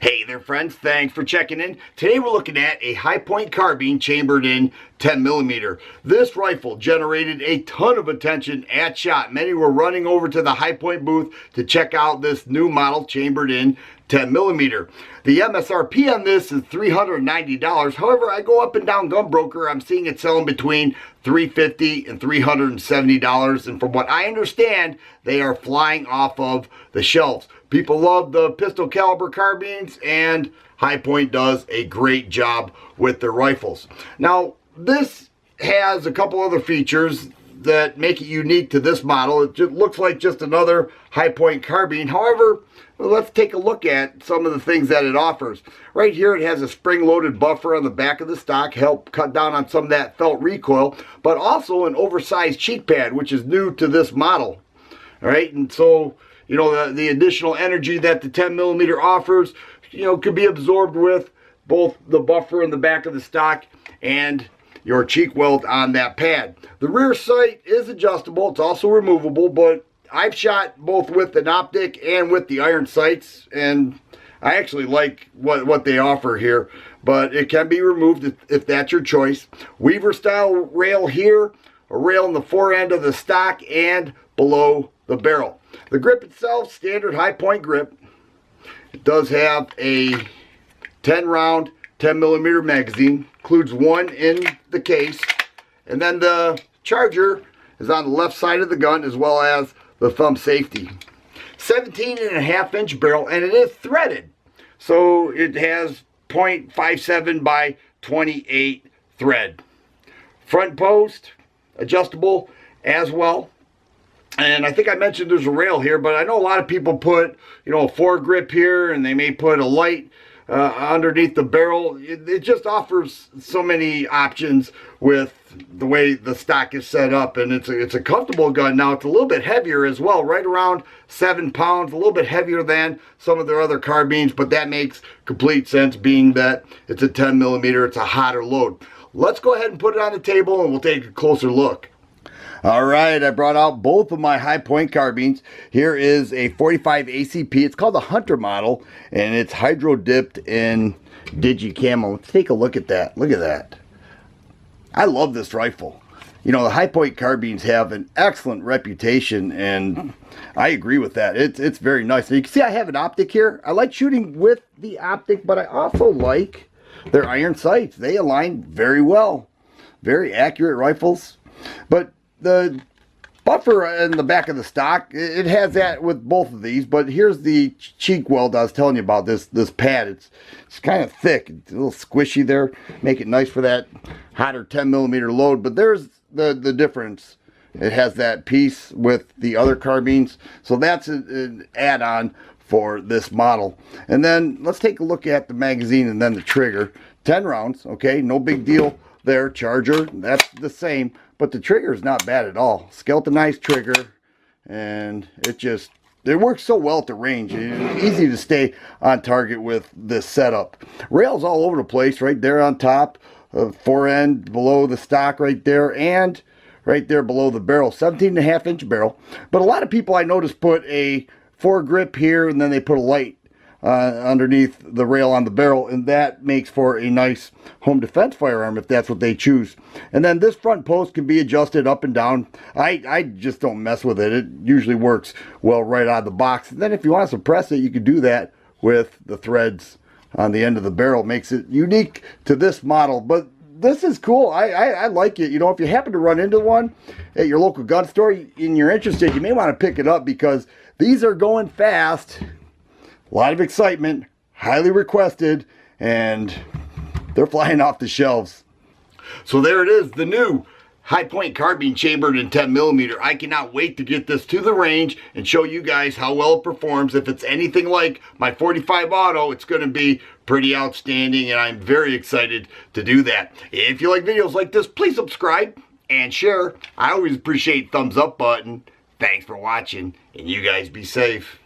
Hey there friends, thanks for checking in. Today we're looking at a high-point carbine chambered in 10mm. This rifle generated a ton of attention at SHOT. Many were running over to the high-point booth to check out this new model chambered in 10mm. The MSRP on this is $390. However, I go up and down Gunbroker, I'm seeing it selling between $350 and $370, and from what I understand, they are flying off of the shelves. People love the pistol caliber carbines, and Hi-Point does a great job with their rifles. Now, this has a couple other features that make it unique to this model. It just looks like just another Hi-Point carbine. However, let's take a look at some of the things that it offers. Right here it has a spring-loaded buffer on the back of the stock, help cut down on some of that felt recoil, but also an oversized cheek pad, which is new to this model. All right, and so, you know, the additional energy that the 10mm offers, you know, could be absorbed with both the buffer in the back of the stock and your cheek weld on that pad. The rear sight is adjustable. It's also removable, but I've shot both with an optic and with the iron sights, and I actually like what they offer here, but it can be removed if that's your choice. Weaver style rail here, a rail in the fore end of the stock and below the barrel. The grip itself, standard Hi-Point grip. It does have a 10-round 10mm magazine, includes one in the case, and then the charger is on the left side of the gun, as well as the thumb safety. 17.5-inch barrel, and it is threaded, so it has 0.57 by 28 thread. Front post adjustable as well. And I think I mentioned there's a rail here, but I know a lot of people put, you know, a foregrip here, and they may put a light underneath the barrel. It just offers so many options with the way the stock is set up, and it's a comfortable gun. Now it's a little bit heavier as well, right around 7 pounds, a little bit heavier than some of their other carbines, but that makes complete sense being that it's a 10mm, it's a hotter load. Let's go ahead and put it on the table and we'll take a closer look. All right, I brought out both of my Hi-Point carbines. Here is a 45 ACP. It's called the Hunter model, and it's hydro dipped in Digi Camo. Let's take a look at that. Look at that. I love this rifle. You know, the Hi-Point carbines have an excellent reputation, and I agree with that. It's very nice. You can see I have an optic here. I like shooting with the optic, but I also like their iron sights. They align very well. Very accurate rifles. But the buffer in the back of the stock, it has that with both of these, but here's the cheek weld I was telling you about, this pad. It's kind of thick, it's a little squishy there, make it nice for that hotter 10mm load, but there's the difference. It has that piece with the other carbines, so that's an add-on for this model. And then let's take a look at the magazine and then the trigger. 10 rounds, okay, no big deal there. Charger, that's the same, but the trigger is not bad at all. Skeletonized trigger, and it works so well at the range. It's easy to stay on target with this setup. Rails all over the place, right there on top, fore end below the stock right there, and right there below the barrel. 17.5-inch barrel, but a lot of people I noticed put a foregrip here, and then they put a light underneath the rail on the barrel, and that makes for a nice home defense firearm if that's what they choose. And then this front post can be adjusted up and down. I just don't mess with it. It usually works well right out of the box. And then if you want to suppress it, you can do that with the threads on the end of the barrel. Makes it unique to this model, but this is cool. I like it. You know, if you happen to run into one at your local gun store and you're interested, you may want to pick it up because these are going fast. A lot of excitement, highly requested, and they're flying off the shelves. So there it is, the new Hi-Point carbine chambered in 10mm. I cannot wait to get this to the range and show you guys how well it performs. If it's anything like my 45 Auto, it's going to be pretty outstanding, and I'm very excited to do that. If you like videos like this, please subscribe and share. I always appreciate thumbs up button. Thanks for watching, and you guys be safe.